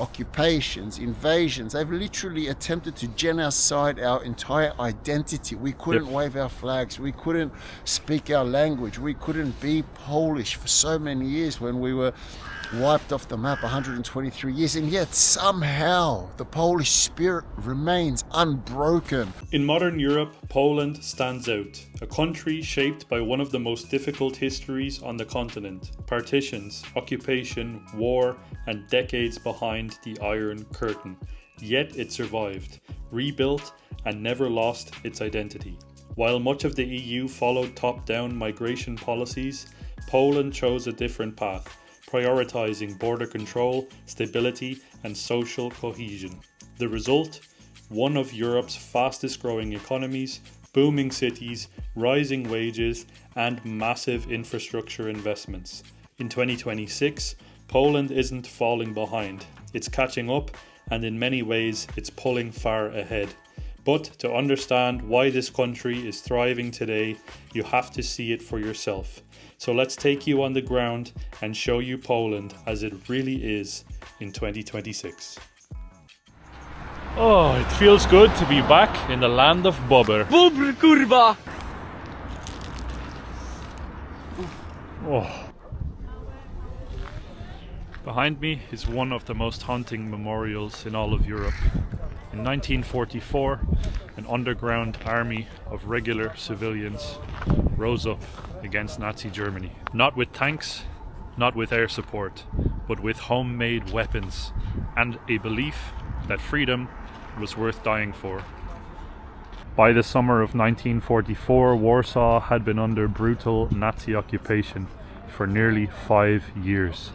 occupations, invasions. They've literally attempted to genocide our entire identity. We couldn't wave our flags. We couldn't speak our language. We couldn't be Polish for so many years when we were wiped off the map 123 years, and yet somehow the Polish spirit remains unbroken. In modern Europe, Poland stands out, a country shaped by one of the most difficult histories on the continent: partitions, occupation, war, and decades behind the Iron Curtain. Yet it survived, rebuilt, and never lost its identity. While much of the EU followed top-down migration policies, Poland chose a different path, prioritizing border control, stability, and social cohesion. The result? One of Europe's fastest growing economies, booming cities, rising wages, and massive infrastructure investments. In 2026, Poland isn't falling behind. It's catching up, and in many ways, it's pulling far ahead. But to understand why this country is thriving today, you have to see it for yourself. So let's take you on the ground and show you Poland as it really is in 2026. Oh, it feels good to be back in the land of Bobber. Bobber, kurwa! Oh. Behind me is one of the most haunting memorials in all of Europe. In 1944, an underground army of regular civilians rose up against Nazi Germany. Not with tanks, not with air support, but with homemade weapons and a belief that freedom was worth dying for. By the summer of 1944, Warsaw had been under brutal Nazi occupation for nearly 5 years.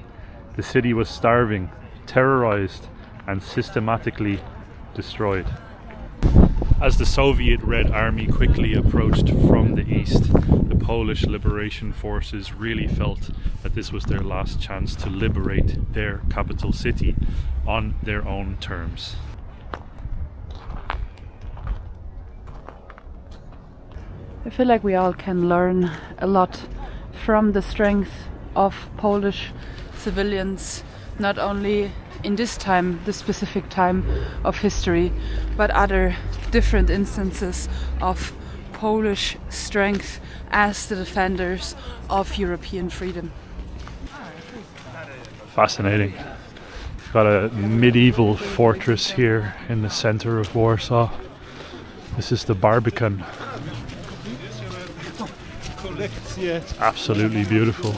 The city was starving, terrorized, and systematically destroyed. As the Soviet Red Army quickly approached from the east, the Polish liberation forces really felt that this was their last chance to liberate their capital city on their own terms. I feel like we all can learn a lot from the strength of Polish civilians, not only in this specific time of history, but other different instances of Polish strength as the defenders of European freedom. Fascinating. We've got a medieval fortress here in the center of Warsaw. This is the Barbican. It's absolutely beautiful.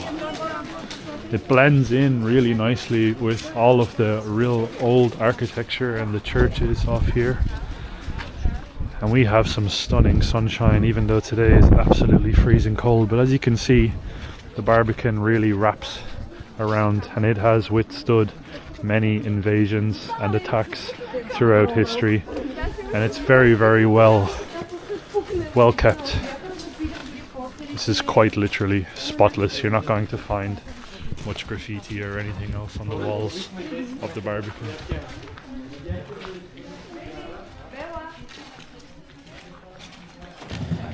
It blends in really nicely with all of the real old architecture and the churches off here. And we have some stunning sunshine, even though today is absolutely freezing cold. But as you can see, the Barbican really wraps around, and it has withstood many invasions and attacks throughout history. And it's very, very well kept. This is quite literally spotless. You're not going to find much graffiti or anything else on the walls of the Barbican.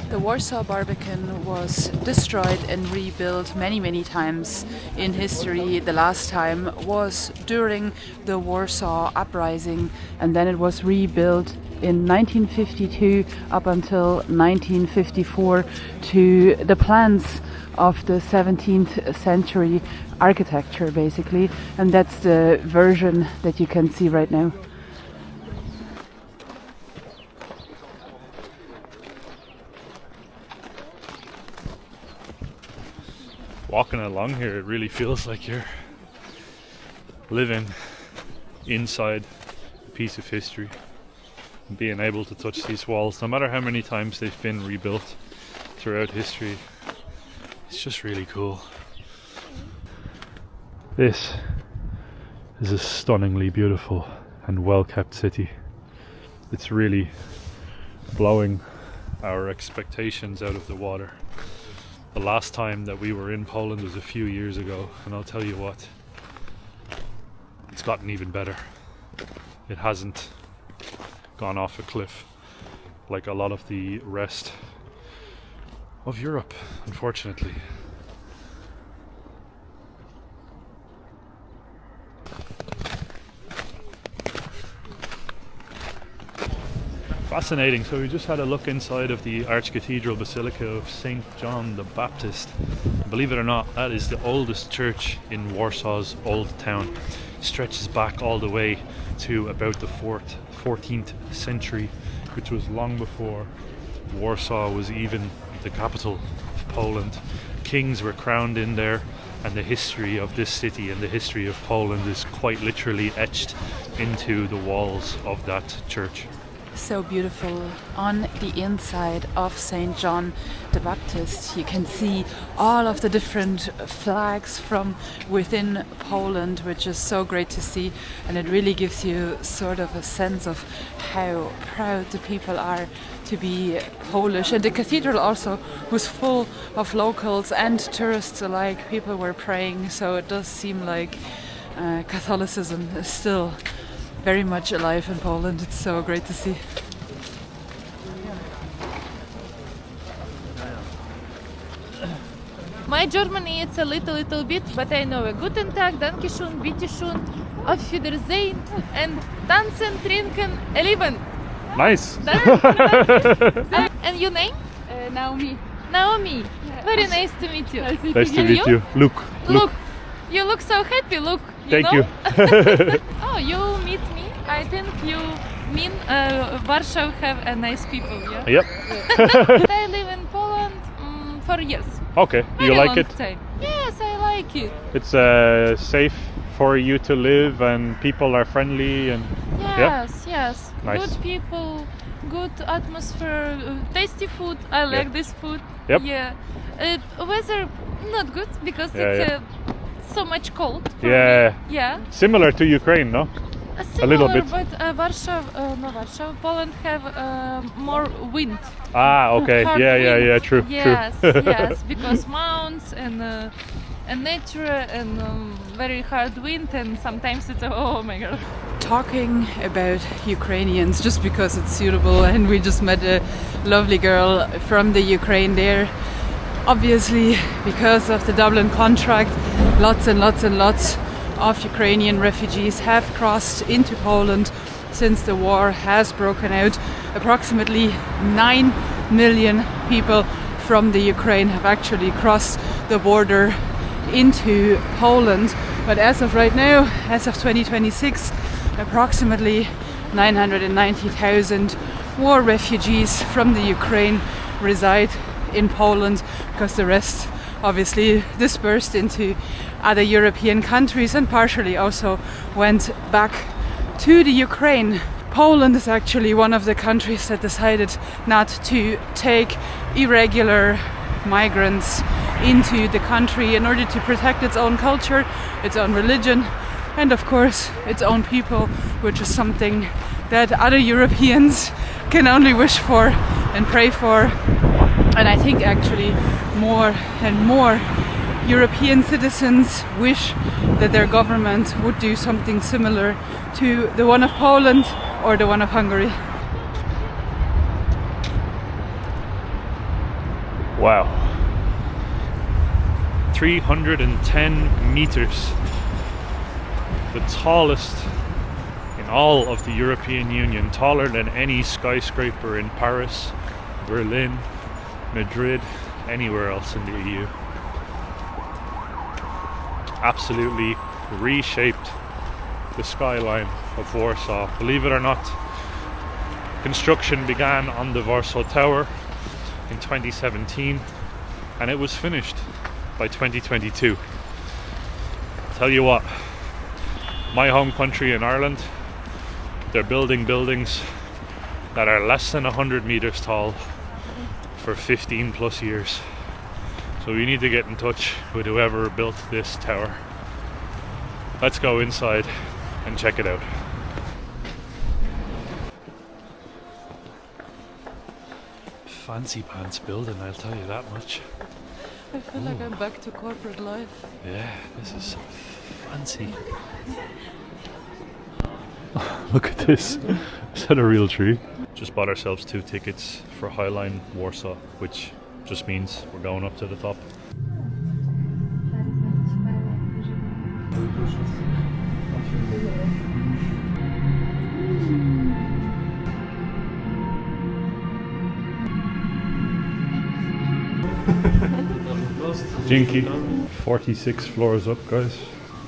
The Warsaw Barbican was destroyed and rebuilt many times in history. The last time was during the Warsaw Uprising, and then it was rebuilt in 1952 up until 1954 to the plans of the 17th century architecture, basically, and that's the version that you can see right now. Walking along here, it really feels like you're living inside a piece of history. And being able to touch these walls, no matter how many times they've been rebuilt throughout history, it's just really cool. This is a stunningly beautiful and well-kept city. It's really blowing our expectations out of the water. The last time that we were in Poland was a few years ago, and I'll tell you what, it's gotten even better. It hasn't gone off a cliff like a lot of the rest of Europe, unfortunately. Fascinating. So we just had a look inside of the Archcathedral Basilica of St. John the Baptist. Believe it or not, that is the oldest church in Warsaw's old town. It stretches back all the way to about the 14th century, which was long before Warsaw was even the capital of Poland. Kings were crowned in there, and the history of this city and the history of Poland is quite literally etched into the walls of that church. So beautiful. On the inside of St. John the Baptist, you can see all of the different flags from within Poland, which is so great to see, and it really gives you sort of a sense of how proud the people are to be Polish. And the cathedral also was full of locals and tourists alike. People were praying, so it does seem like Catholicism is still very much alive in Poland. It's so great to see. My Germany it's a little bit, but I know a Guten Tag, Dankeschön, Bitteschön, Auf Wiedersehen, and Tanzen, Trinken, Leben. Nice! And your name? Naomi. Naomi. Very nice to meet you. Nice to meet you. Luke. Luke. You look so happy, Luke. Thank you. Oh, you meet me? I think you mean Warsaw have a nice people, yeah? Yep. I live in Poland for years. Okay, you Very like long it? Time. Yes, I like it. It's safe for you to live, and people are friendly, and Yes, yes. Nice. Good people, good atmosphere, tasty food. I like this food. Yep. Yeah. Weather not good because Yeah, it's yeah. so much cold. For Yeah. Me. Yeah. Similar to Ukraine, no? Similar, little bit. But Poland have more wind. Ah, okay. Hard Yeah, wind. true. Yes, True. yes, because mountains and nature and very hard wind, and sometimes it's oh my god. Talking about Ukrainians just because it's suitable, and we just met a lovely girl from the Ukraine there. Obviously, because of the Dublin contract, lots and lots and lots of Ukrainian refugees have crossed into Poland since the war has broken out. Approximately 9 million people from the Ukraine have actually crossed the border into Poland. But as of right now, as of 2026, approximately 990,000 war refugees from the Ukraine reside in Poland, because the rest obviously dispersed into other European countries and partially also went back to the Ukraine. Poland is actually one of the countries that decided not to take irregular migrants into the country in order to protect its own culture, its own religion, and of course its own people, which is something that other Europeans can only wish for and pray for. And I think actually more and more European citizens wish that their government would do something similar to the one of Poland or the one of Hungary. Wow. 310 meters. The tallest in all of the European Union, taller than any skyscraper in Paris, Berlin, Madrid, anywhere else in the EU. Absolutely reshaped the skyline of Warsaw. Believe it or not, construction began on the Varso Tower in 2017 and it was finished by 2022. Tell you what, my home country in Ireland, they're building buildings that are less than 100 meters tall for 15 plus years. So we need to get in touch with whoever built this tower. Let's go inside and check it out. Fancy pants building, I'll tell you that much. I feel like I'm back to corporate life. Yeah, this is fancy. Look at this. Is that a real tree? Just bought ourselves 2 tickets for Highline Warsaw, which just means we're going up to the top. Jinky. 46 floors up, guys.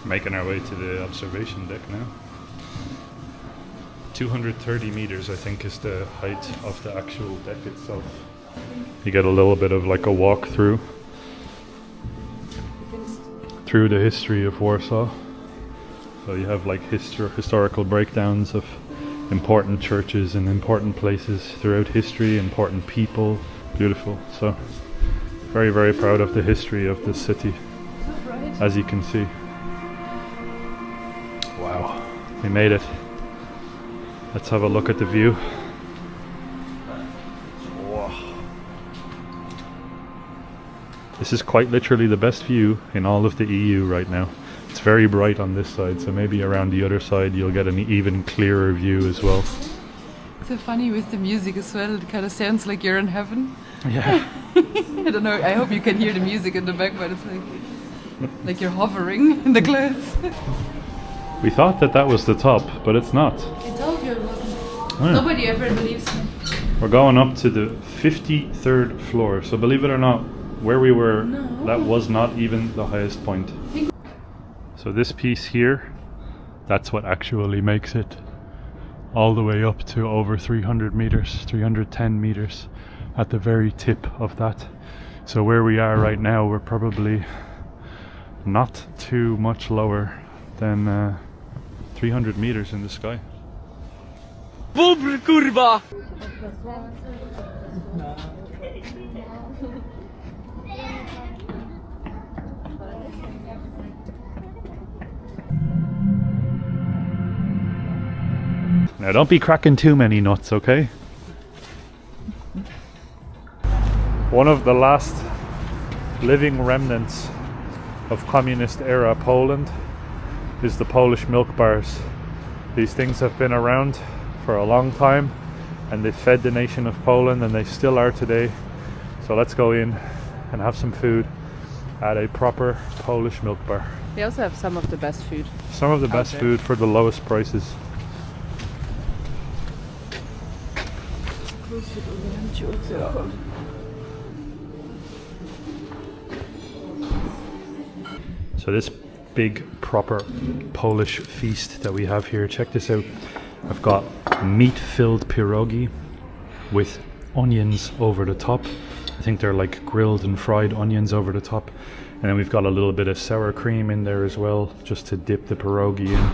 Making our way to the observation deck now. 230 meters, I think, is the height of the actual deck itself. You get a little bit of like a walk through the history of Warsaw. So you have like historical breakdowns of important churches and important places throughout history, important people. Beautiful. So very, very proud of the history of this city, as you can see. Wow, we made it. Let's have a look at the view. Wow. This is quite literally the best view in all of the EU right now. It's very bright on this side, so maybe around the other side you'll get an even clearer view as well. It's so funny with the music as well. It kind of sounds like you're in heaven. Yeah. I don't know. I hope you can hear the music in the back, but it's like you're hovering in the clouds. We thought that was the top, but it's not. I told you it wasn't. Yeah. Nobody ever believes me. We're going up to the 53rd floor, so believe it or not, where we were, that was not even the highest point. So this piece here, that's what actually makes it all the way up to over 300 meters, 310 meters at the very tip of that. So where we are right now, we're probably not too much lower than 300 meters in the sky. Bubr kurwa! Now don't be cracking too many nuts, okay? One of the last living remnants of communist era Poland is the Polish milk bars. These things have been around for a long time and they fed the nation of Poland, and they still are today. So let's go in and have some food at a proper Polish milk bar. They also have some of the best food. Some of the best food for the lowest prices. So this big proper Polish feast that we have here, check this out. I've got meat-filled pierogi with onions over the top. I think they're like grilled and fried onions over the top. And then we've got a little bit of sour cream in there as well, just to dip the pierogi in.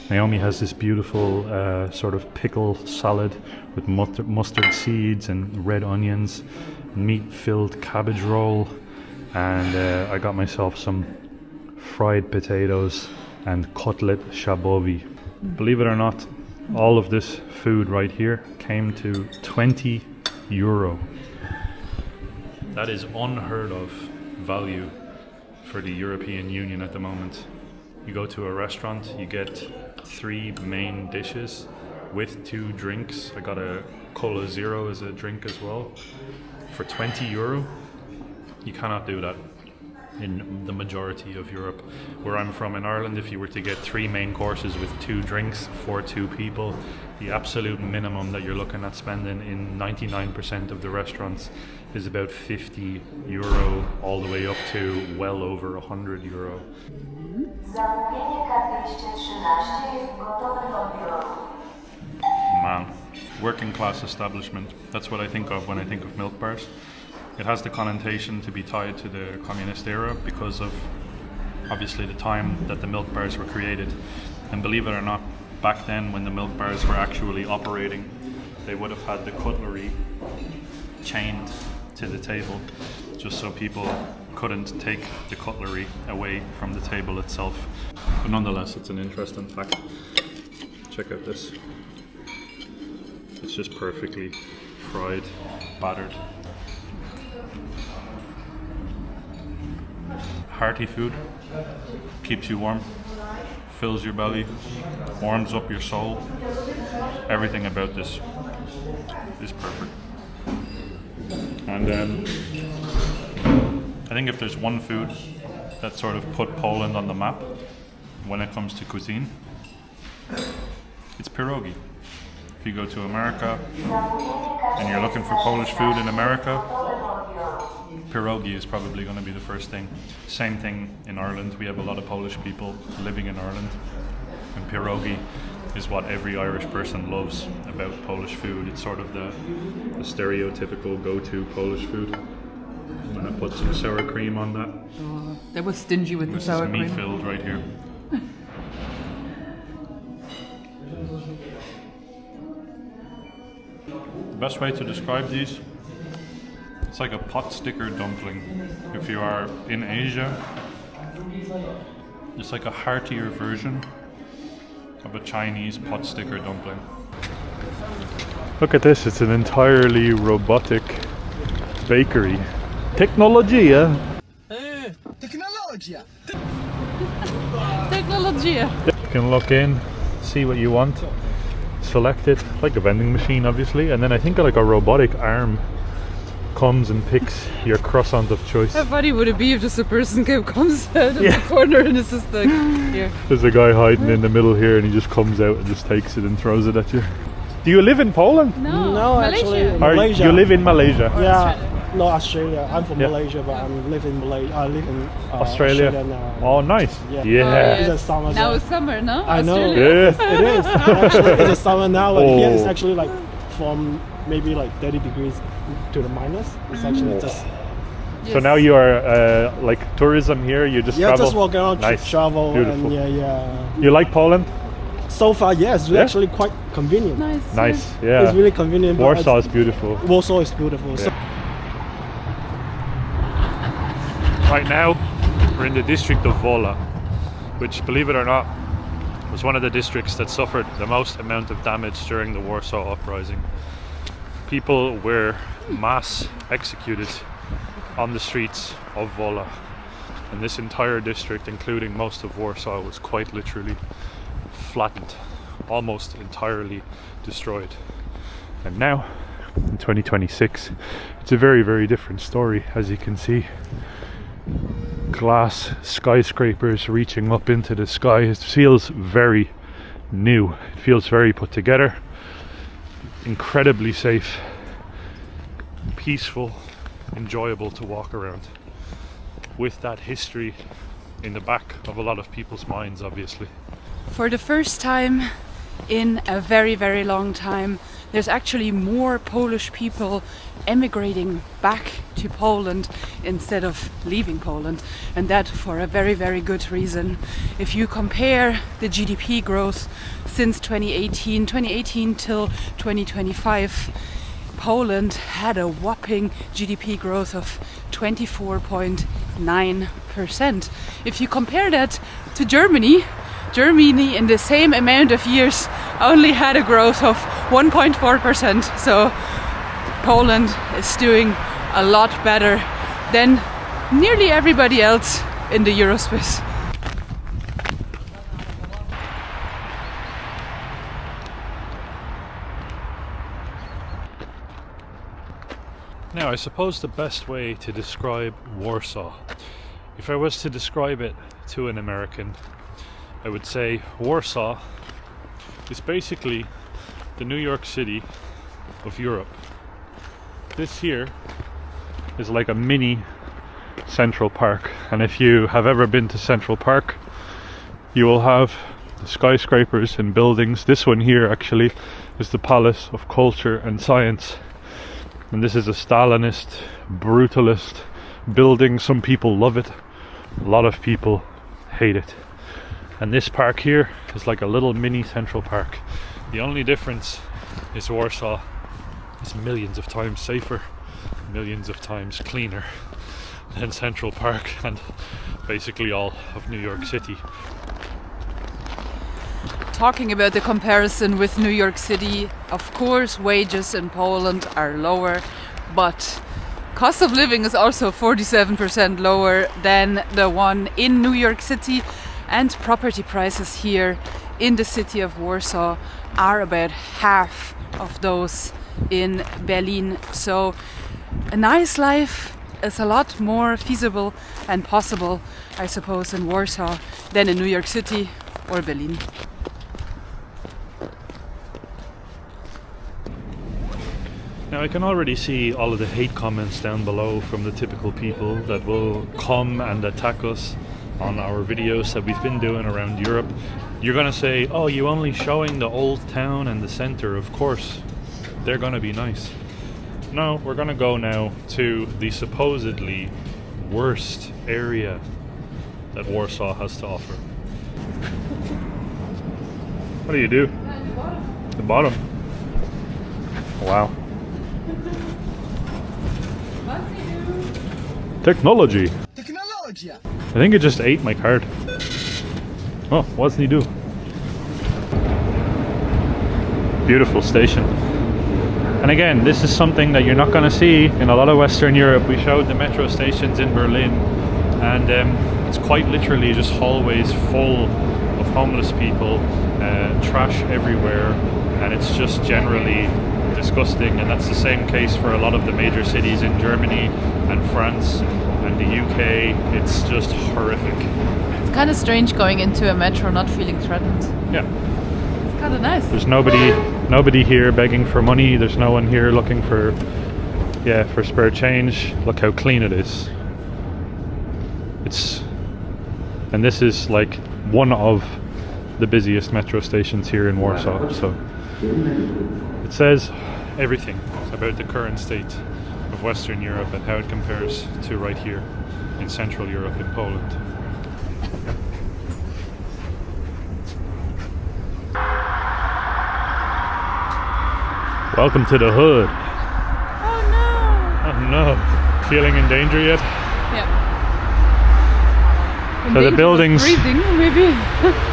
Naomi has this beautiful sort of pickle salad with mustard seeds and red onions, meat-filled cabbage roll, and I got myself some fried potatoes and cutlet shabovi. Believe it or not, all of this food right here came to €20. That is unheard of value for the European Union at the moment. You go to a restaurant, you get 3 main dishes with 2 drinks. I got a Cola Zero as a drink as well. For €20, you cannot do that in the majority of Europe. Where I'm from in Ireland, if you were to get 3 main courses with 2 drinks for 2 people, the absolute minimum that you're looking at spending in 99% of the restaurants is about €50 all the way up to well over €100. Man, working class establishment. That's what I think of when I think of milk bars. It has the connotation to be tied to the communist era because of obviously the time that the milk bars were created. And believe it or not, back then when the milk bars were actually operating, they would have had the cutlery chained to the table just so people couldn't take the cutlery away from the table itself. But nonetheless, it's an interesting fact. Check out this. It's just perfectly fried, battered. Hearty food, keeps you warm, fills your belly, warms up your soul. Everything about this is perfect. And I think if there's one food that sort of put Poland on the map when it comes to cuisine, it's pierogi. If you go to America and you're looking for Polish food in America, Pierogi is probably going to be the first thing. Same thing in Ireland. We have a lot of Polish people living in Ireland, and pierogi is what every Irish person loves about Polish food. It's sort of the stereotypical go-to Polish food. I'm going to put some sour cream on that. That was stingy with the sour cream. This is meat-filled right here. The best way to describe these, it's like a pot sticker dumpling. If you are in Asia, it's like a heartier version of a Chinese pot sticker dumpling. Look at this, it's an entirely robotic bakery. Technologia. Technologia. You can look in, see what you want, select it, like a vending machine obviously, and then I think like a robotic arm comes and picks your croissant of choice. How funny would it be if just a person comes out of the corner and it's just like, here. There's a guy hiding in the middle here and he just comes out and just takes it and throws it at you. Do you live in Poland? No, actually, Or Malaysia. you live in Malaysia? Yeah, no, Australia. I'm from Malaysia, but I live in Malaysia. I live in Australia now. Oh, nice. Yeah. It's a summer. Now it's summer, no? I know. Yeah. It is. Actually, it's a summer now. Like here, it's actually like from maybe like 30 degrees to the minus. It's actually just. So now you are like tourism here. You just travel. Just walk around, Nice. travel, Beautiful. and You like Poland? So far, yes, it's actually quite convenient. Nice. Yeah. It's really convenient. but Warsaw is beautiful. Warsaw is beautiful. So Right now, we're in the district of Wola, which, believe it or not, was one of the districts that suffered the most amount of damage during the Warsaw Uprising. People were mass executed on the streets of Wola, and this entire district, including most of Warsaw, was quite literally flattened, almost entirely destroyed. And now, in 2026, it's a very, very different story, as you can see. Glass skyscrapers reaching up into the sky. It feels very new. It feels very put together. Incredibly safe, peaceful, enjoyable to walk around. With that history in the back of a lot of people's minds, obviously. For the first time in a very, very long time, there's actually more Polish people emigrating back to Poland instead of leaving Poland, and that for a very, very good reason. If you compare the GDP growth since 2018 till 2025, Poland had a whopping GDP growth of 24.9%. If you compare that to Germany in the same amount of years only had a growth of 1.4%. So Poland is doing a lot better than nearly everybody else in the Eurospace. Now, I suppose the best way to describe Warsaw, if I was to describe it to an American, I would say Warsaw is basically the New York City of Europe. This here is like a mini Central Park, and if you have ever been to Central Park, you will have the skyscrapers and buildings. This one here actually is the Palace of Culture and Science, and this is a Stalinist, brutalist building. Some people love it, a lot of people hate it. And this park here is like a little mini Central Park. The only difference is Warsaw is millions of times safer, millions of times cleaner than Central Park and basically all of New York City. Talking about the comparison with New York City, of course wages in Poland are lower, but cost of living is also 47% lower than the one in New York City. And property prices here in the city of Warsaw are about half of those in Berlin. So a nice life is a lot more feasible and possible, I suppose, in Warsaw than in New York City or Berlin. Now I can already see all of the hate comments down below from the typical people that will come and attack us on our videos that we've been doing around Europe. You're gonna say, oh, you only showing the old town and the center. Of course, they're gonna be nice. No, we're gonna go now to the supposedly worst area that Warsaw has to offer. What do you do? The bottom. Wow. Technology. I think it just ate my card. Oh, what's he do? Beautiful station. And again, this is something that you're not going to see in a lot of Western Europe. We showed the metro stations in Berlin, and it's quite literally just hallways full of homeless people, trash everywhere, and it's just generally disgusting. And that's the same case for a lot of the major cities in Germany and France and the UK. It's just horrific. It's kind of strange going into a metro not feeling threatened. Yeah. It's kind of nice. There's nobody here begging for money. There's no one here looking for spare change. Look how clean it is. And this is like one of the busiest metro stations here in Warsaw. So it says everything about the current state of Western Europe and how it compares to right here in Central Europe in Poland. Welcome to the hood. Oh no! Oh no. Feeling in danger yet? Yeah. So the buildings, freezing, maybe.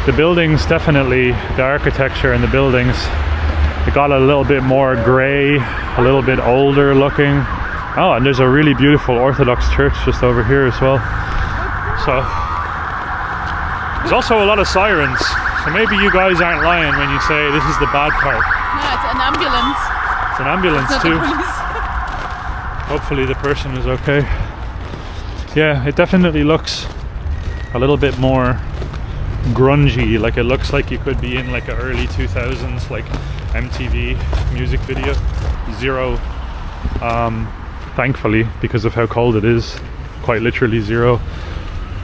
the buildings definitely, the architecture and the buildings, they got a little bit more grey, a little bit older looking. Oh, and there's a really beautiful Orthodox church just over here as well. So there's also a lot of sirens. So maybe you guys aren't lying when you say this is the bad part. Yeah, it's an ambulance. It's an ambulance It's not too. the police. Hopefully the person is okay. Yeah, it definitely looks a little bit more grungy. Like it looks like you could be in like an early 2000s like MTV music video. Zero, thankfully, because of how cold it is, quite literally zero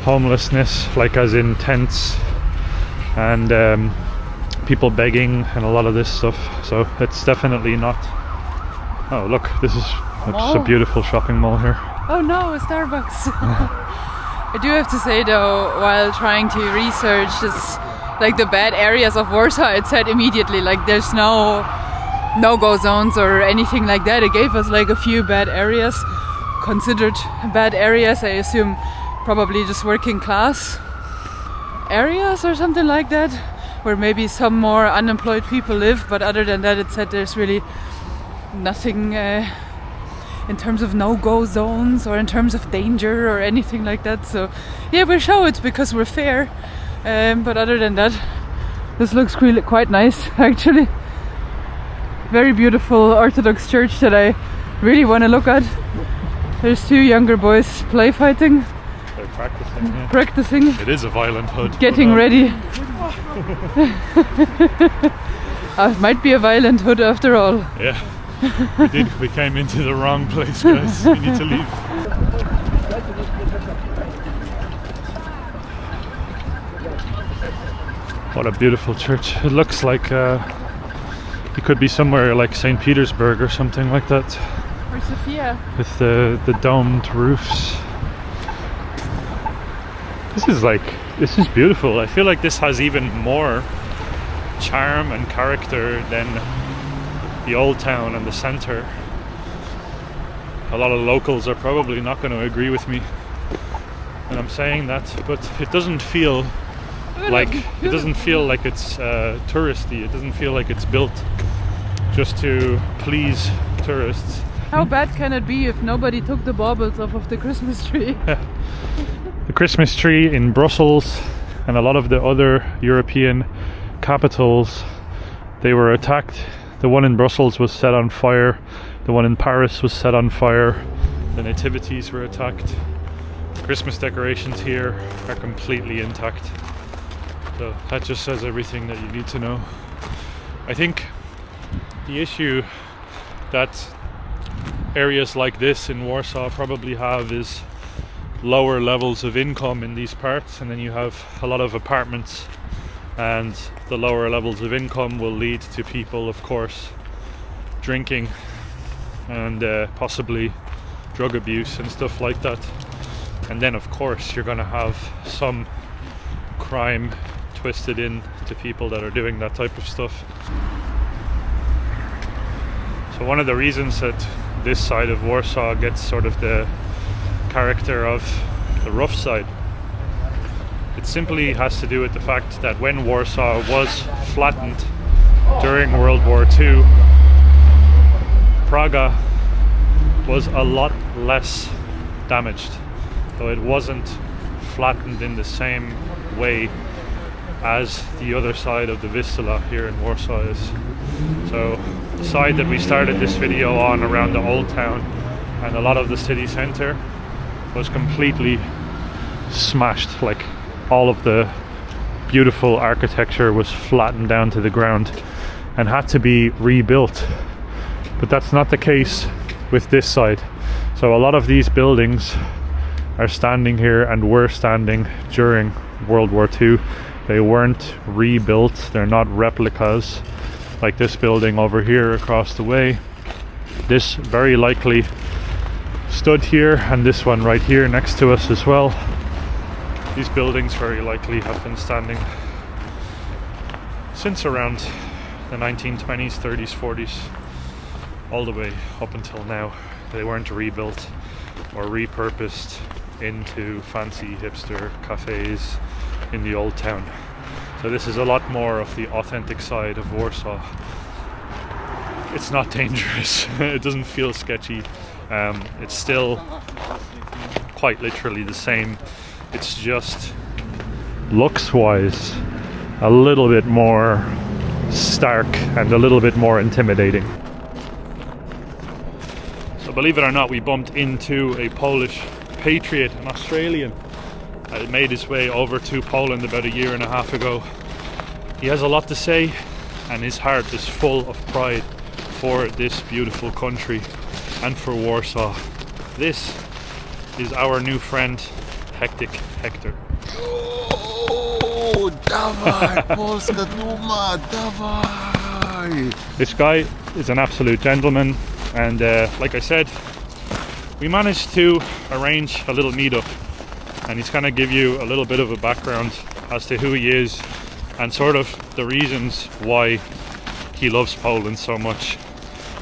homelessness, like as in tents and people begging and a lot of this stuff. So it's definitely not. Oh look, this is just a beautiful shopping mall here. Oh no, a Starbucks. I do have to say though, while trying to research this, like the bad areas of Warsaw, it said immediately like there's no-go zones or anything like that. It gave us like a few bad areas, considered bad areas. I assume probably just working class areas or something like that, where maybe some more unemployed people live. But other than that, it said there's really nothing in terms of no-go zones or in terms of danger or anything like that. So yeah, we show it because we're fair, but other than that, this looks really quite nice actually. Very beautiful Orthodox church that I really want to look at. There's two younger boys play fighting. They're practicing. Yeah. Practicing. It is a violent hood. Getting ready. It might be a violent hood after all. Yeah. We came into the wrong place, guys. We need to leave. What a beautiful church. It looks like it could be somewhere like St. Petersburg or something like that. Or Sofia. With the domed roofs. This is beautiful. I feel like this has even more charm and character than the old town and the center. A lot of locals are probably not going to agree with me when I'm saying that, but it doesn't feel like it's touristy. It doesn't feel like it's built just to please tourists. How bad can it be if nobody took the baubles off of the Christmas tree? The Christmas tree in Brussels and a lot of the other European capitals, they were attacked. The one in Brussels was set on fire. The one in Paris was set on fire. The nativities were attacked. The Christmas decorations here are completely intact. So that just says everything that you need to know. I think the issue that areas like this in Warsaw probably have is lower levels of income in these parts, and then you have a lot of apartments, and the lower levels of income will lead to people, of course, drinking and possibly drug abuse and stuff like that. And then of course you're going to have some crime twisted in to people that are doing that type of stuff. So one of the reasons that this side of Warsaw gets sort of the character of the rough side, it simply has to do with the fact that when Warsaw was flattened during World War II, Praga was a lot less damaged. So it wasn't flattened in the same way as the other side of the Vistula here in Warsaw is. So the side that we started this video on around the old town and a lot of the city centre was completely smashed. Like, all of the beautiful architecture was flattened down to the ground and had to be rebuilt. But that's not the case with this side. So a lot of these buildings are standing here and were standing during World War II. They weren't rebuilt, they're not replicas like this building over here across the way. This very likely stood here, and this one right here next to us as well. These buildings very likely have been standing since around the 1920s, 30s, 40s, all the way up until now. They weren't rebuilt or repurposed into fancy hipster cafes in the old town. So this is a lot more of the authentic side of Warsaw. It's not dangerous. It doesn't feel sketchy. It's still quite literally the same. It's just looks wise a little bit more stark and a little bit more intimidating. So believe it or not, we bumped into a Polish patriot, an Australian, that made his way over to Poland about 1.5 years ago. He has a lot to say, and his heart is full of pride for this beautiful country and for Warsaw. This is our new friend, Hectic Hector. Oh, dawaj, Polska Duma, dawaj! This guy is an absolute gentleman, and like I said, we managed to arrange a little meetup, and he's going to give you a little bit of a background as to who he is and sort of the reasons why he loves Poland so much.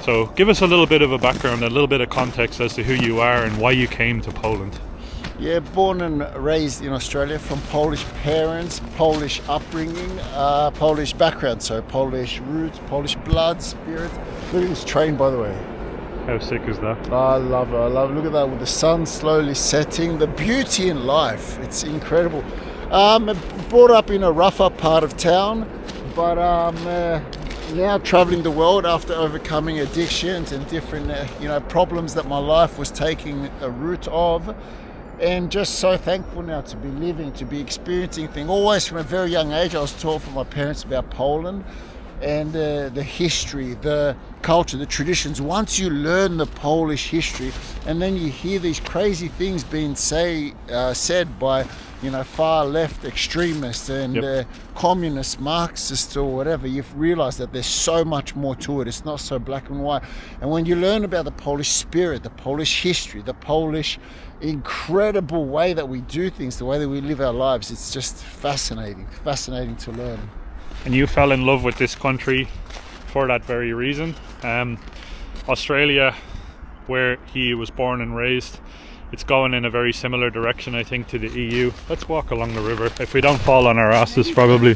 So give us a little bit of a background, a little bit of context as to who you are and why you came to Poland. Yeah, born and raised in Australia from Polish parents, Polish upbringing, Polish background, so Polish roots, Polish blood, spirit. Look at this train, by the way. How sick is that? I love it, I love it. Look at that, with the sun slowly setting. The beauty in life, it's incredible. Brought up in a rougher part of town, but now traveling the world after overcoming addictions and different problems that my life was taking a root of. And just so thankful now to be living, to be experiencing things. Always from a very young age, I was taught from my parents about Poland and the history, the culture, the traditions. Once you learn the Polish history, and then you hear these crazy things being said by far left extremists and communist Marxists or whatever, you've realized that there's so much more to it. It's not so black and white. And when you learn about the Polish spirit, the Polish history, the Polish incredible way that we do things, the way that we live our lives, it's just fascinating to learn. And you fell in love with this country for that very reason. Australia, where he was born and raised, it's going in a very similar direction, I think, to the EU. Let's walk along the river. If we don't fall on our asses, probably.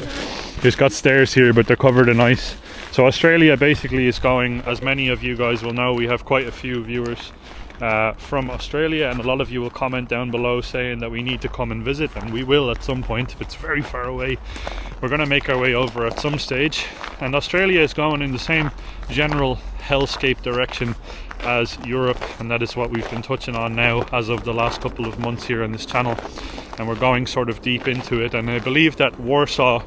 It's got stairs here, but they're covered in ice. So Australia basically is going, as many of you guys will know, we have quite a few viewers from Australia, and a lot of you will comment down below saying that we need to come and visit, and we will at some point. If it's very far away, we're going to make our way over at some stage. And Australia is going in the same general hellscape direction as Europe, and that is what we've been touching on now as of the last couple of months here on this channel, and we're going sort of deep into it. And I believe that Warsaw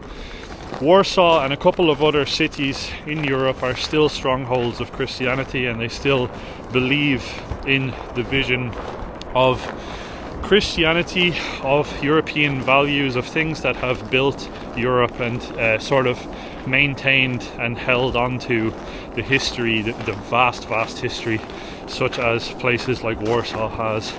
Warsaw and a couple of other cities in Europe are still strongholds of Christianity, and they still believe in the vision of Christianity, of European values, of things that have built Europe and sort of maintained and held on to the history, the vast history, such as places like Warsaw has.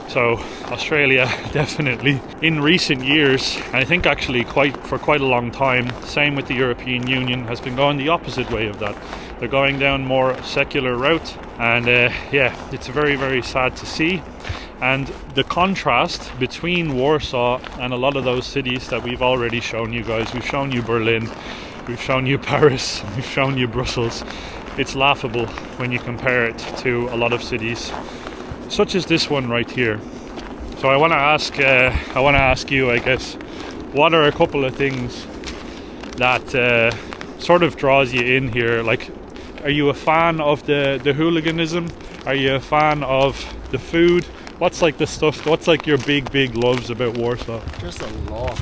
So Australia definitely in recent years, and I think actually for quite a long time, same with the European Union, has been going the opposite way of that. They're going down more secular route, and it's very sad to see. And the contrast between Warsaw and a lot of those cities that we've already shown you guys, we've shown you Berlin, we've shown you Paris, we've shown you Brussels. It's laughable when you compare it to a lot of cities such as this one right here. So I want to ask you, I guess, what are a couple of things that sort of draws you in here? Like, are you a fan of the hooliganism? Are you a fan of the food? What's like the stuff? What's like your big loves about Warsaw? Just a lot.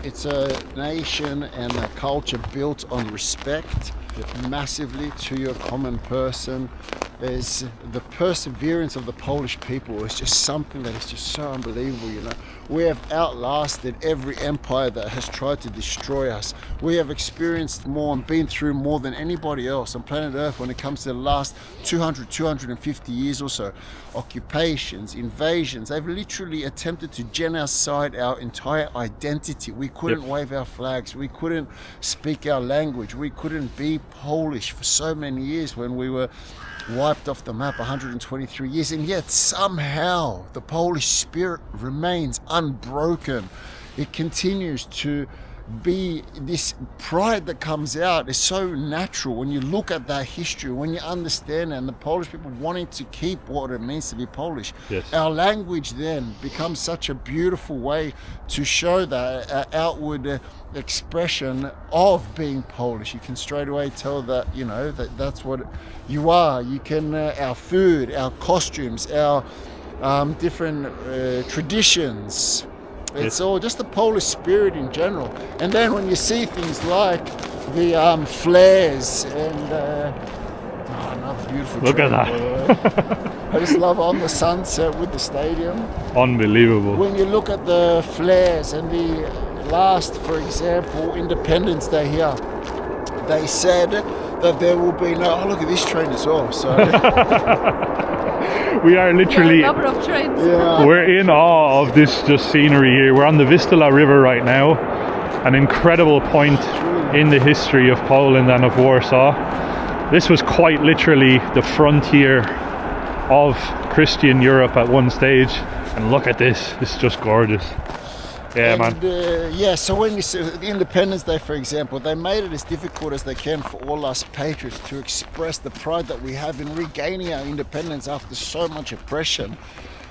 It's a nation and a culture built on respect, massively to your common person. There's the perseverance of the Polish people is just something that is just so unbelievable, you know. We have outlasted every empire that has tried to destroy us. We have experienced more and been through more than anybody else on planet Earth when it comes to the last 250 years or so. Occupations, invasions, they've literally attempted to genocide our entire identity. We couldn't wave our flags, we couldn't speak our language, we couldn't be Polish for so many years when we were wiped off the map 123 years, and yet somehow the Polish spirit remains unbroken. It continues to be this pride that comes out is so natural when you look at that history, when you understand it, and the Polish people wanting to keep what it means to be Polish. Yes. Our language then becomes such a beautiful way to show that outward expression of being Polish. You can straight away tell that, you know, that's what you are. You can our food, our costumes, our different traditions. It's all just the Polish spirit in general. And then when you see things like the flares and another beautiful look train, at that. I just love on the sunset with the stadium. Unbelievable. When you look at the flares and the last, for example, Independence Day here, they said that there will be no. Oh, look at this train as well. So we are literally. Yeah, a number of trains. yeah. We're in awe of this just scenery here. We're on the Vistula River right now, an incredible point in the history of Poland and of Warsaw. This was quite literally the frontier of Christian Europe at one stage, and look at this. It's just gorgeous. Yeah, and, man. So when you see the Independence Day, for example, they made it as difficult as they can for all us patriots to express the pride that we have in regaining our independence after so much oppression.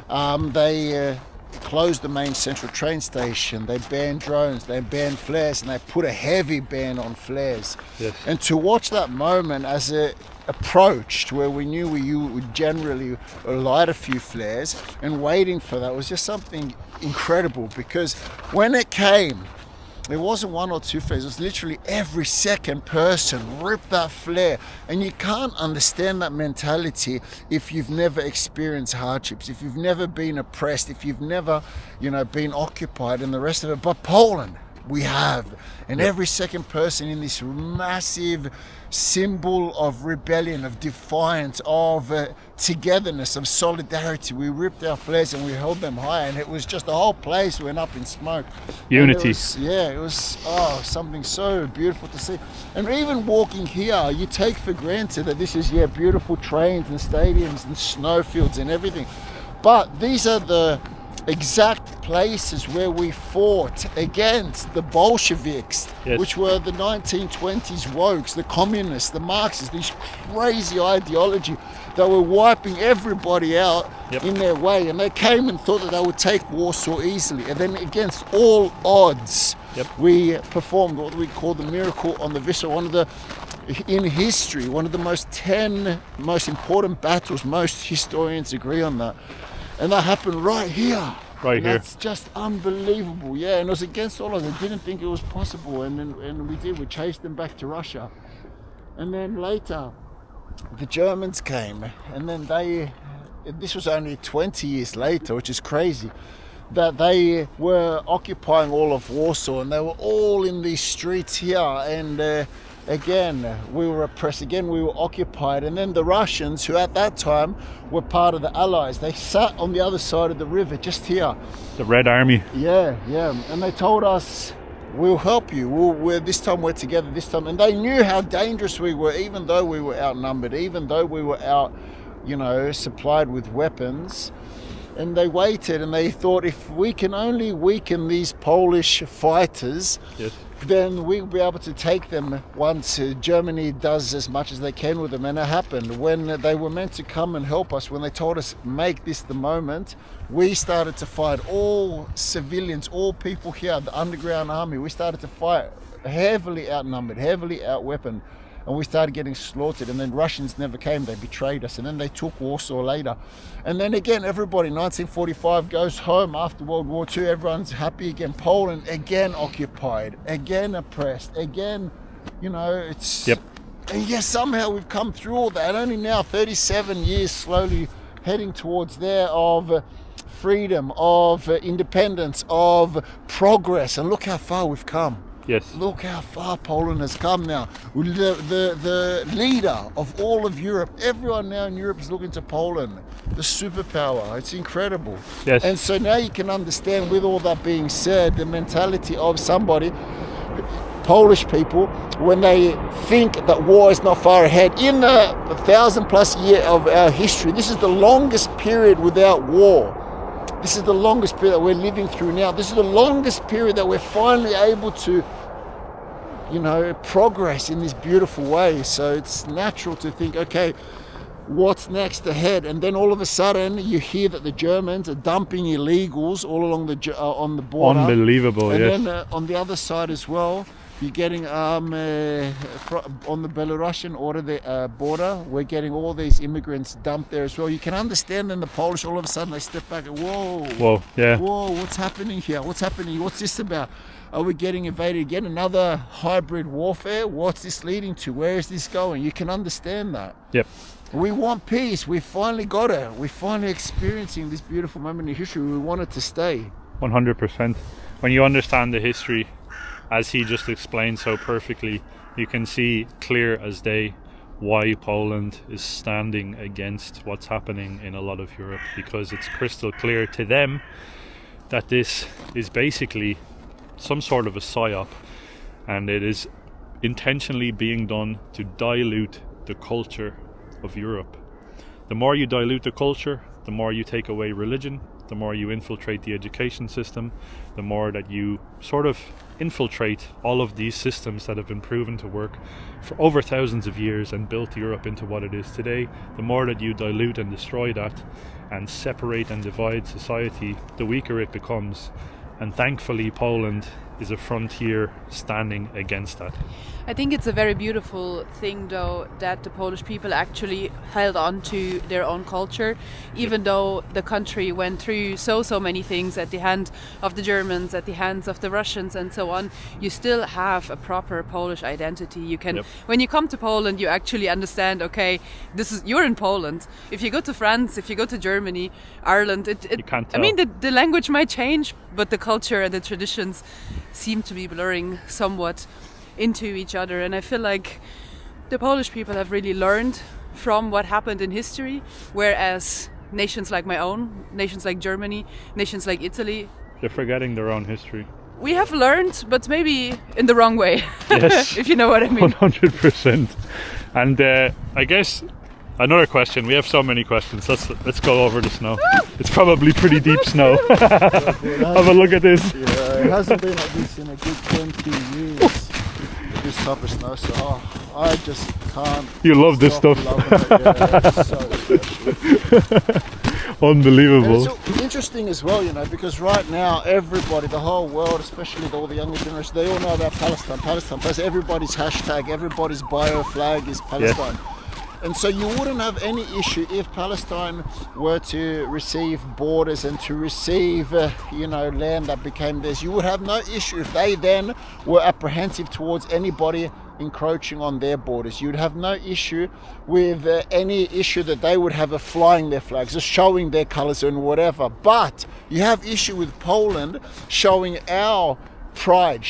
They closed the main central train station, they banned drones, they banned flares, and they put a heavy ban on flares. Yes. And to watch that moment as it approached, where we knew we would generally light a few flares, and waiting for that was just something incredible, because when it came, it wasn't one or two flares, it was literally every second person ripped that flare. And you can't understand that mentality if you've never experienced hardships, if you've never been oppressed, if you've never, been occupied and the rest of it. But Poland, we have. And every second person in this massive symbol of rebellion, of defiance, of togetherness, of solidarity, we ripped our flares and we held them high, and it was just the whole place went up in smoke. Unity. It was something so beautiful to see. And even walking here, you take for granted that this is beautiful trains and stadiums and snowfields and everything. But these are the exact places where we fought against the Bolsheviks, which were the 1920s wokes, the communists, the Marxists, these crazy ideology that were wiping everybody out in their way. And they came and thought that they would take Warsaw easily. And then against all odds, we performed what we call the miracle on the Vistula, in history, one of the 10 most important battles. Most historians agree on that. And that happened right here. right And here. that's just unbelievable, yeah. And it was against all of us. They didn't think it was possible, and we did. We chased them back to Russia, and then later, the Germans came, and then this was only 20 years later, which is crazy, that they were occupying all of Warsaw, and they were all in these streets here, and again we were oppressed, again we were occupied, and then the Russians, who at that time were part of the Allies, they sat on the other side of the river, just here. The Red Army. Yeah, and they told us, we'll help you, this time we're together, this time. And they knew how dangerous we were, even though we were outnumbered, even though we were out, supplied with weapons. And they waited, and they thought, if we can only weaken these Polish fighters, Yes. then we'll be able to take them once Germany does as much as they can with them. And it happened. When they were meant to come and help us, when they told us, make this the moment, we started to fight. All civilians, all people here, the underground army, we started to fight, heavily outnumbered, heavily outweaponed. And we started getting slaughtered, and then Russians never came. They betrayed us, and then they took Warsaw later. And then again, everybody, 1945 goes home after World War II. Everyone's happy again. Poland again occupied, again oppressed, again, it's... Yep. And yes, somehow we've come through all that. And only now, 37 years slowly heading towards there of freedom, of independence, of progress. And look how far we've come. Yes. Look how far Poland has come now. The leader of all of Europe, everyone now in Europe is looking to Poland, the superpower. It's incredible. Yes. And so now you can understand, with all that being said, the mentality of somebody, Polish people, when they think that war is not far ahead. In the 1,000+ year of our history, this is the longest period without war. This is the longest period that we're living through now. This is the longest period that we're finally able to, progress in this beautiful way. So it's natural to think, okay, what's next ahead? And then all of a sudden, you hear that the Germans are dumping illegals all along on the border. Unbelievable, and yes. then on the other side as well, you're getting on the Belarusian border, we're getting all these immigrants dumped there as well. You can understand then the Polish, all of a sudden they step back and whoa, yeah. Whoa, what's happening here? What's happening? What's this about? Are we getting invaded again? Another hybrid warfare? What's this leading to? Where is this going? You can understand that. Yep. We want peace. We finally got it. We're finally experiencing this beautiful moment in history. We want it to stay. 100%. When you understand the history, as he just explained so perfectly, you can see clear as day why Poland is standing against what's happening in a lot of Europe, because it's crystal clear to them that this is basically some sort of a psyop, and it is intentionally being done to dilute the culture of Europe. The more you dilute the culture, the more you take away religion, the more you infiltrate the education system, the more that you sort of infiltrate all of these systems that have been proven to work for over thousands of years and built Europe into what it is today. The more that you dilute and destroy that and separate and divide society, the weaker it becomes. And thankfully Poland is a frontier standing against that. I think it's a very beautiful thing, though, that the Polish people actually held on to their own culture, even though the country went through so many things at the hand of the Germans, at the hands of the Russians and so on. You still have a proper Polish identity. You can, when you come to Poland, you actually understand, okay, you're in Poland. If you go to France, if you go to Germany, Ireland, you can't tell. I mean, the language might change, but the culture and the traditions seem to be blurring somewhat into each other. And I feel like the Polish people have really learned from what happened in history, whereas nations like my own, nations like Germany, nations like Italy, they're forgetting their own history. We have learned, but maybe in the wrong way. Yes. If you know what I mean. 100%. And I guess another question. We have so many questions. Let's go over the snow. It's probably pretty deep snow. Have a look at this. Yeah, it hasn't been like this in a good 20 years. This type of snow, so I just can't. You love this stuff. It's so special. Unbelievable. And it's interesting as well, because right now everybody, the whole world, especially all the younger generation, they all know about Palestine. Everybody's hashtag, everybody's bio flag is Palestine. And so you wouldn't have any issue if Palestine were to receive borders and to receive, land that became theirs. You would have no issue if they then were apprehensive towards anybody encroaching on their borders. You'd have no issue with any issue that they would have of flying their flags or showing their colors and whatever. But you have issue with Poland showing our pride,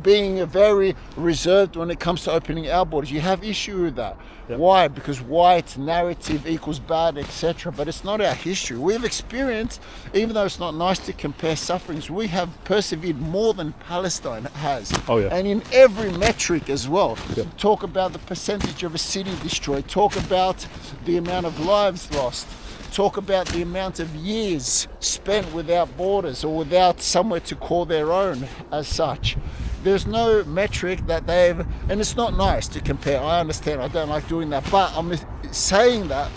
being very reserved when it comes to opening our borders. You have issue with that. Yep. Why? Because white narrative equals bad, etc. But it's not our history. We've experienced, even though it's not nice to compare sufferings, we have persevered more than Palestine has. Oh, yeah. And in every metric as well. Yep. Talk about the percentage of a city destroyed. Talk about the amount of lives lost. Talk about the amount of years spent without borders or without somewhere to call their own as such. There's no metric that they've, and it's not nice to compare. I understand, I don't like doing that, but I'm saying that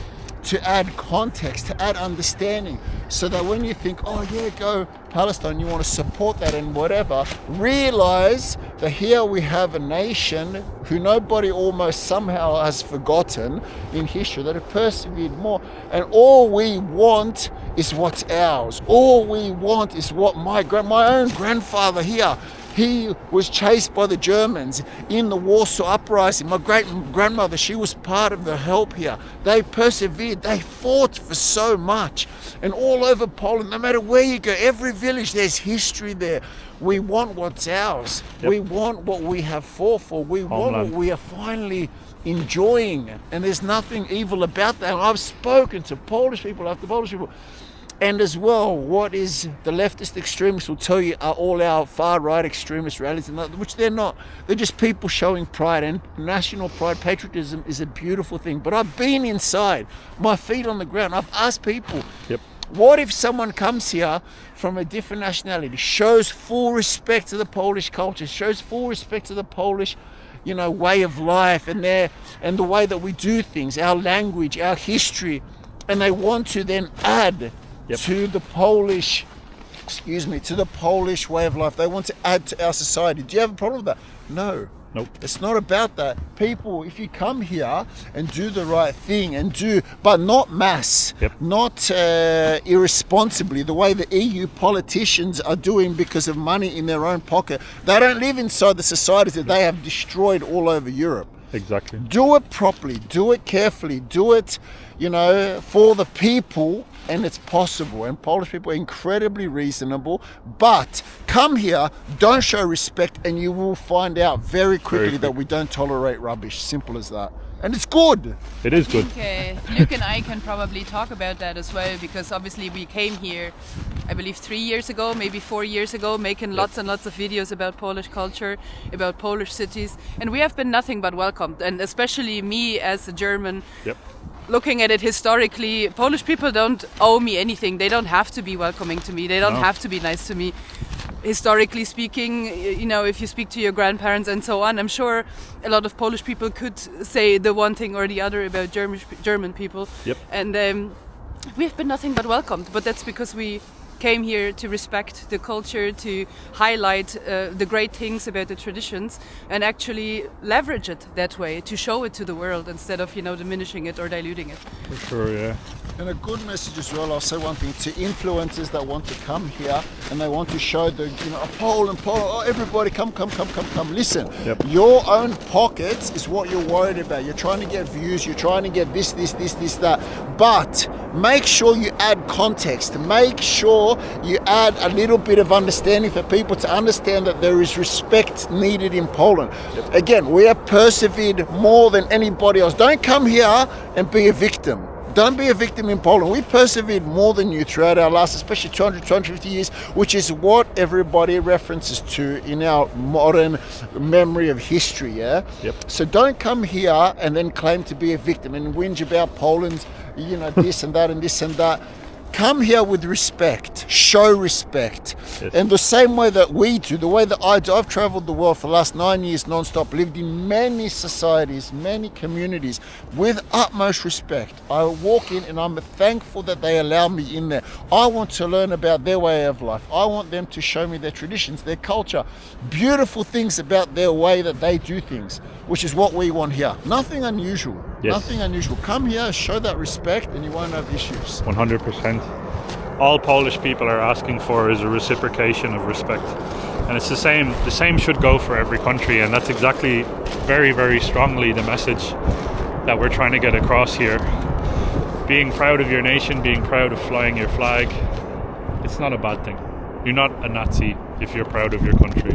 to add context, to add understanding, so that when you think, oh yeah, go Palestine, you want to support that and whatever, realize that here we have a nation who nobody almost somehow has forgotten in history, that have persevered more, and all we want is what's ours. All we want is what my own grandfather here, he was chased by the Germans in the Warsaw Uprising. My great-grandmother, she was part of the help here. They persevered. They fought for so much. And all over Poland, no matter where you go, every village, there's history there. We want what's ours. Yep. We want what we have fought for. We want what we are finally enjoying. And there's nothing evil about that. And I've spoken to Polish people after Polish people. And as well, what is the leftist extremists will tell you are all our far-right extremist rallies, which they're not. They're just people showing pride, and national pride, patriotism is a beautiful thing. But I've been inside, my feet on the ground. I've asked people, what if someone comes here from a different nationality, shows full respect to the Polish culture, shows full respect to the Polish way of life and the way that we do things, our language, our history, and they want to then add to the Polish way of life. They want to add to our society. Do you have a problem with that? No. Nope. It's not about that. People, if you come here and do the right thing but not mass, not irresponsibly, the way the EU politicians are doing because of money in their own pocket, they don't live inside the societies that they have destroyed all over Europe. Exactly. Do it properly, do it carefully, do it, for the people, and it's possible. And Polish people are incredibly reasonable, but come here, don't show respect, and you will find out very quickly that we don't tolerate rubbish. Simple as that. And it's good. It is good. Luke and I can probably talk about that as well, because obviously we came here, I believe 3 years ago, maybe 4 years ago, making lots and lots of videos about Polish culture, about Polish cities, and we have been nothing but welcomed. And especially me as a German, looking at it historically, Polish people don't owe me anything. They don't have to be welcoming to me. They don't have to be nice to me. Historically speaking, if you speak to your grandparents and so on, I'm sure a lot of Polish people could say the one thing or the other about German people. And we've been nothing but welcomed. But that's because we came here to respect the culture, to highlight the great things about the traditions, and actually leverage it that way, to show it to the world instead of diminishing it or diluting it. For sure, yeah. And a good message as well, I'll say one thing, to influencers that want to come here and they want to show Poland, everybody come. Listen, your own pockets is what you're worried about. You're trying to get views, you're trying to get this, that. But make sure you add context. Make sure you add a little bit of understanding for people to understand that there is respect needed in Poland. Again, we have persevered more than anybody else. Don't come here and be a victim. Don't be a victim in Poland. We persevered more than you throughout our last, especially 200, 250 years, which is what everybody references to in our modern memory of history, So don't come here and then claim to be a victim and whinge about Poland, this and that and this and that. Come here with respect, show respect. And the same way that we do, the way that I do, I've traveled the world for the last 9 years non-stop, lived in many societies, many communities with utmost respect. I walk in and I'm thankful that they allow me in there. I want to learn about their way of life. I want them to show me their traditions, their culture, beautiful things about their way that they do things, which is what we want here. Nothing unusual. Yes. Nothing unusual. Come here, show that respect, and you won't have issues. 100%. All Polish people are asking for is a reciprocation of respect. And it's the same. The same should go for every country, and that's exactly very, very strongly the message that we're trying to get across here. Being proud of your nation, being proud of flying your flag, it's not a bad thing. You're not a Nazi if you're proud of your country.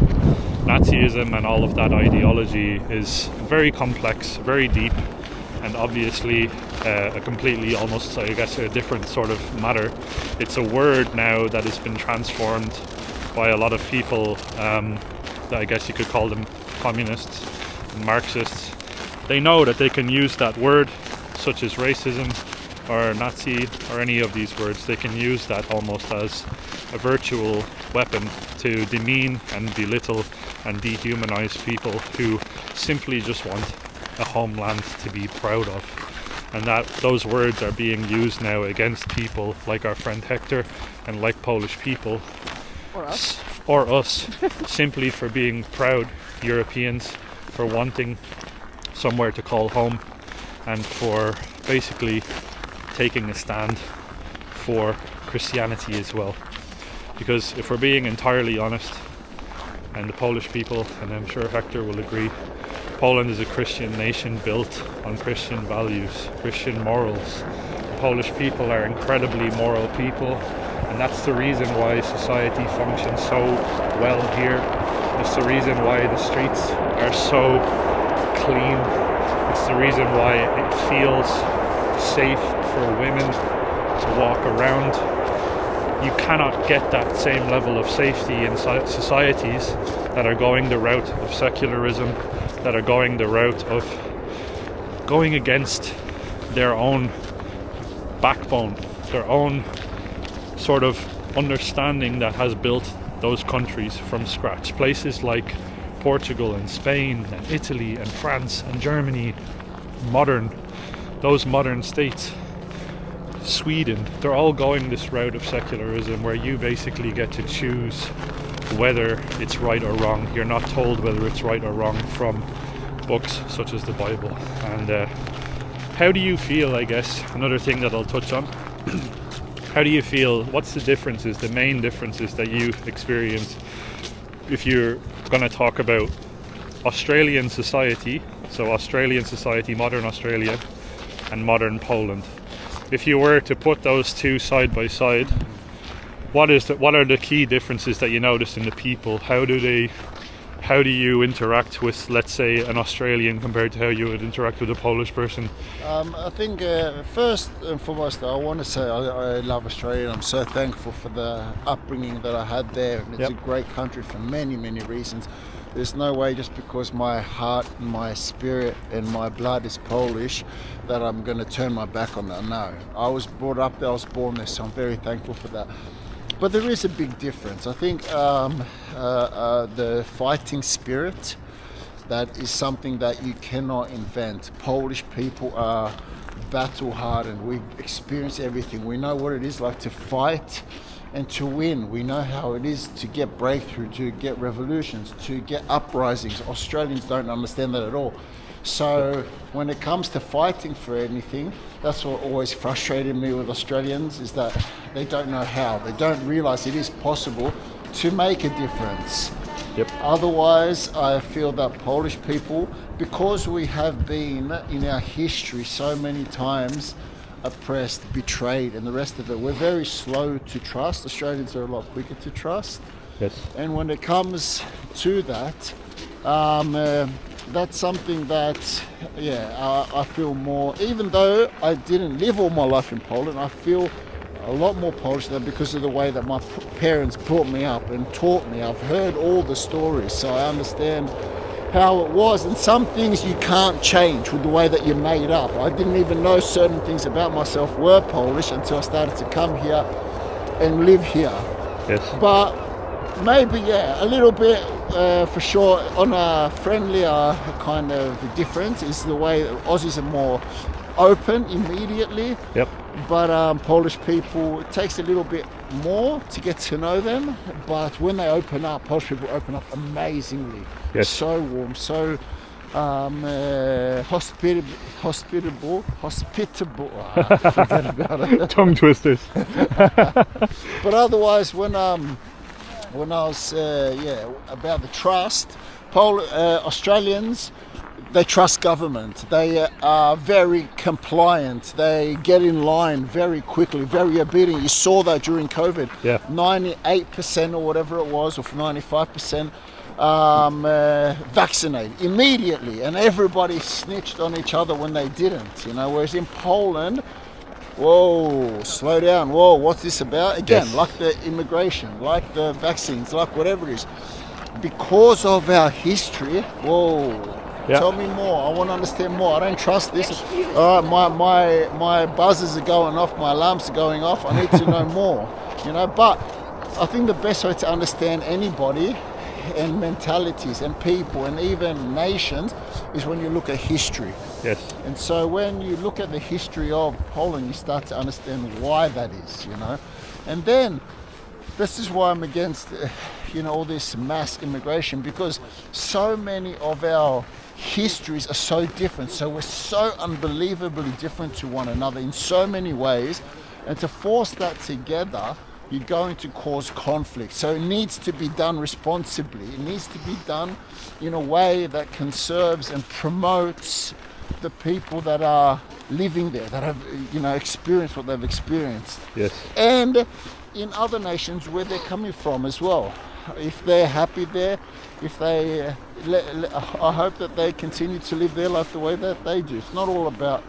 Nazism and all of that ideology is very complex, very deep, and obviously a completely, almost, I guess, a different sort of matter. It's a word now that has been transformed by a lot of people that I guess you could call them communists and Marxists. They know that they can use that word, such as racism or Nazi or any of these words. They can use that almost as a virtual weapon to demean and belittle and dehumanize people who simply just want a homeland to be proud of. And that those words are being used now against people like our friend Hector and like Polish people. Or us. Simply for being proud Europeans, for wanting somewhere to call home, and for basically taking a stand for Christianity as well. Because if we're being entirely honest, and the Polish people, and I'm sure Hector will agree, Poland is a Christian nation built on Christian values, Christian morals. The Polish people are incredibly moral people, and that's the reason why society functions so well here. It's the reason why the streets are so clean. It's the reason why it feels safe for women to walk around. You cannot get that same level of safety in societies that are going the route of secularism, that are going the route of going against their own backbone, their own sort of understanding that has built those countries from scratch. Places like Portugal and Spain and Italy and France and Germany, those modern states, Sweden, they're all going this route of secularism where you basically get to choose whether it's right or wrong. You're not told whether it's right or wrong from books such as the Bible. And how do you feel, I guess, another thing that I'll touch on, how do you feel, what's the differences, the main differences that you experience if you're going to talk about Australian society, so Australian society, modern Australia, and modern Poland? If you were to put those two side by side, what are the key differences that you notice in the people? How do you interact with, let's say, an Australian compared to how you would interact with a Polish person? I think first and foremost, I want to say I love Australia. I'm so thankful for the upbringing that I had there. And it's a great country for many, many reasons. There's no way just because my heart, my spirit and my blood is Polish that I'm going to turn my back on that. No, I was brought up there, I was born there, so I'm very thankful for that. But there is a big difference. I think the fighting spirit, that is something that you cannot invent. Polish people are battle hardened. We experience everything. We know what it is like to fight and to win. We know how it is to get breakthrough, to get revolutions, to get uprisings. Australians don't understand that at all. So when it comes to fighting for anything, that's what always frustrated me with Australians, is that they don't know how. They don't realise it is possible to make a difference. Yep. Otherwise, I feel that Polish people, because we have been in our history so many times oppressed, betrayed, and the rest of it, we're very slow to trust. Australians are a lot quicker to trust. Yes. And when it comes to that, that's something that, I feel more, even though I didn't live all my life in Poland, I feel a lot more Polish than because of the way that my parents brought me up and taught me. I've heard all the stories, so I understand how it was, and some things you can't change with the way that you're made up. I didn't even know certain things about myself were Polish until I started to come here and live here. Yes. But maybe, a little bit for sure on a friendlier kind of difference is the way that Aussies are more open immediately. Yep. But Polish people, it takes a little bit more to get to know them. But when they open up, Polish people open up amazingly. Yes. So warm, so hospitable. Forget about it. Tongue twisters. But otherwise, when I was about the trust, Australians, they trust government. They are very compliant. They get in line very quickly, very obedient. You saw that during COVID. Yeah. 98% or whatever it was, or 95%. Vaccinated immediately, and everybody snitched on each other when they didn't, whereas in Poland, whoa, slow down, whoa, what's this about? Again, Yes. like the immigration, like the vaccines, like whatever it is, because of our history, whoa, Yeah. tell me more, I want to understand more, I don't trust this, all right, my buzzers are going off, my alarms are going off, I need to know more, but I think the best way to understand anybody and mentalities and people and even nations is when you look at history. Yes. And so when you look at the history of Poland, you start to understand why that is, And then this is why I'm against, all this mass immigration, because so many of our histories are so different. So we're so unbelievably different to one another in so many ways. And to force that together, you're going to cause conflict. So it needs to be done responsibly. It needs to be done in a way that conserves and promotes the people that are living there, that have, experienced what they've experienced. Yes. And in other nations where they're coming from as well. If they're happy there, if they, I hope that they continue to live their life the way that they do. It's not all about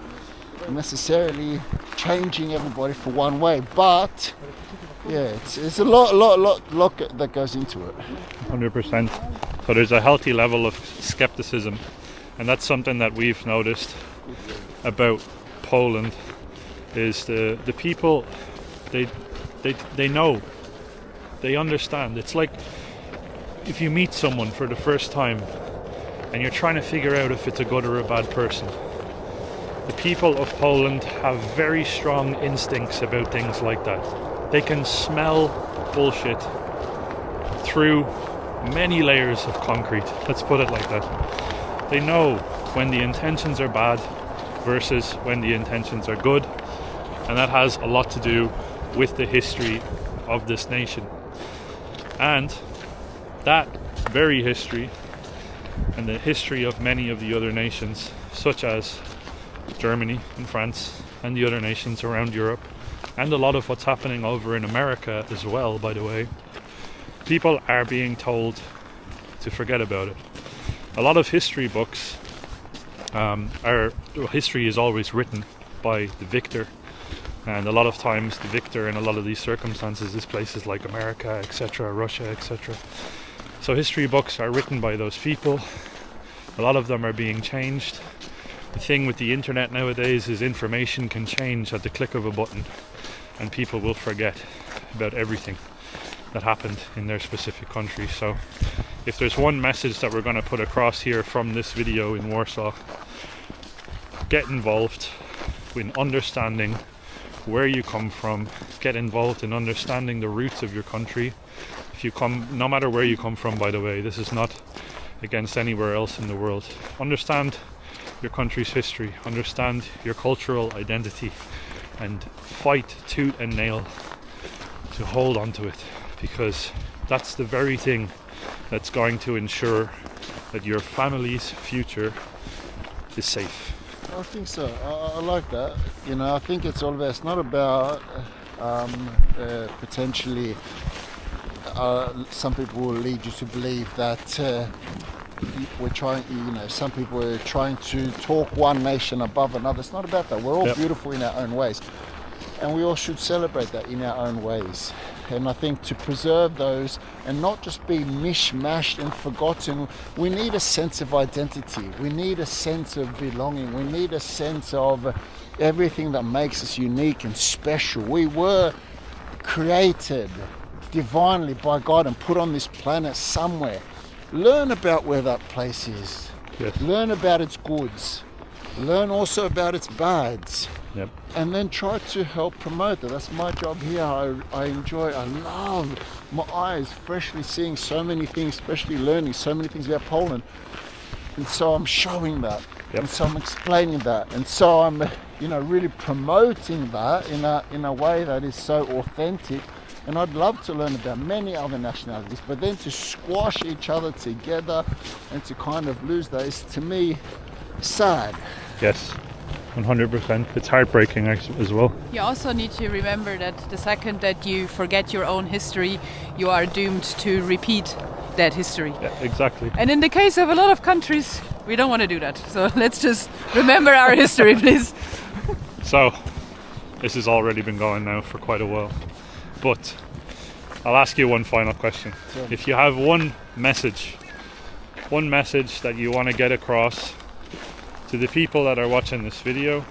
necessarily changing everybody for one way, but yeah, it's a lot that goes into it. 100%. So there's a healthy level of skepticism, and that's something that we've noticed about Poland. Is the people, they know, they understand. It's like if you meet someone for the first time and you're trying to figure out if it's a good or a bad person. The people of Poland have very strong instincts about things like that. They can smell bullshit through many layers of concrete. Let's put it like that. They know when the intentions are bad versus when the intentions are good. And that has a lot to do with the history of this nation. And that very history and the history of many of the other nations, such as Germany and France and the other nations around Europe, and a lot of what's happening over in America as well, by the way, people are being told to forget about it. A lot of history books history is always written by the victor, and a lot of times the victor in a lot of these circumstances is places like America, etc., Russia, etc. So history books are written by those people. A lot of them are being changed. The thing with the internet nowadays is information can change at the click of a button, and people will forget about everything that happened in their specific country. So if there's one message that we're going to put across here from this video in Warsaw, get involved in understanding where you come from, get involved in understanding the roots of your country. If you come, no matter where you come from, by the way, this is not against anywhere else in the world. Understand your country's history, understand your cultural identity, and fight tooth and nail to hold on to it, because that's the very thing that's going to ensure that your family's future is safe. I think so. I like that. I think it's all about, it's not about potentially some people will lead you to believe that we're trying, some people are trying to talk one nation above another. It's not about that. We're all beautiful in our own ways, and we all should celebrate that in our own ways. And I think to preserve those and not just be mishmashed and forgotten, we need a sense of identity. We need a sense of belonging. We need a sense of everything that makes us unique and special. We were created divinely by God and put on this planet somewhere. Learn about where that place is. Yes. Learn about its goods. Learn also about its bads. Yep. And then try to help promote that. That's my job here. I enjoy, I love my eyes freshly seeing so many things, especially learning so many things about Poland. And so I'm showing that. Yep. And so I'm explaining that. And so I'm, really promoting that in a way that is so authentic. And I'd love to learn about many other nationalities, but then to squash each other together and to kind of lose that is, to me, sad. Yes, 100%. It's heartbreaking as well. You also need to remember that the second that you forget your own history, you are doomed to repeat that history. Yeah, exactly. And in the case of a lot of countries, we don't want to do that. So let's just remember our history, please. So, this has already been going now for quite a while. But I'll ask you one final question. Sure. If you have one message that you want to get across to the people that are watching this video,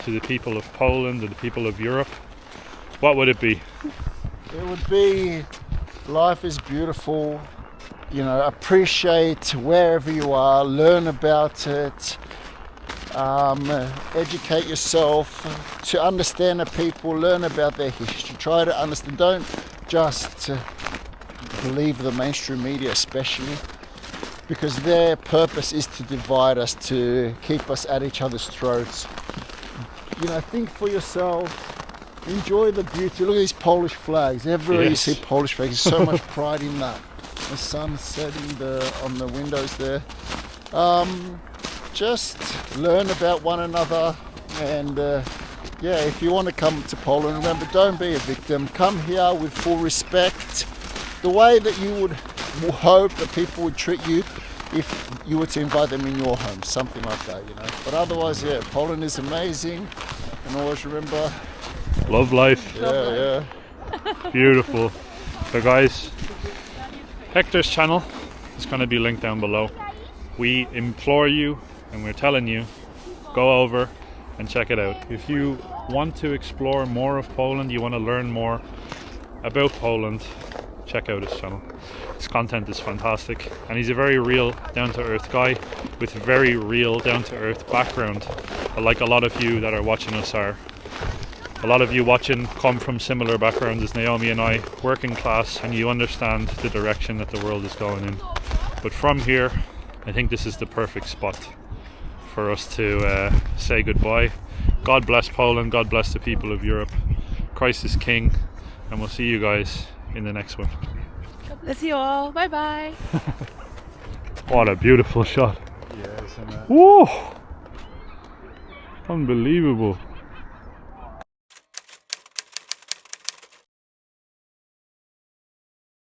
to the people of Poland, to the people of Europe, what would it be? It would be, life is beautiful, appreciate wherever you are, learn about it, educate yourself to understand the people, learn about their history, try to understand, don't just believe the mainstream media especially, because their purpose is to divide us, to keep us at each other's throats. Think for yourself, enjoy the beauty. Look at these Polish flags, everywhere you see Polish flags, there's so much pride in that. The sun setting on the windows there. Just learn about one another, and if you want to come to Poland, remember, don't be a victim. Come here with full respect, the way that you would hope that people would treat you if you were to invite them in your home, something like that, But otherwise, Poland is amazing, and always remember, love life. Yeah. Beautiful. So guys, Hector's channel is going to be linked down below. We implore you, and we're telling you, go over and check it out. If you want to explore more of Poland, you want to learn more about Poland, check out his channel. His content is fantastic, and he's a very real, down-to-earth guy with a very real, down-to-earth background, like a lot of you that are watching us are. A lot of you watching come from similar backgrounds as Naomi and I, working class, and you understand the direction that the world is going in. But from here, I think this is the perfect spot for us to say goodbye. God bless Poland, God bless the people of Europe. Christ is King, and we'll see you guys in the next one. God bless you all. Bye bye. What a beautiful shot. Yeah, isn't it? Whoa! Unbelievable.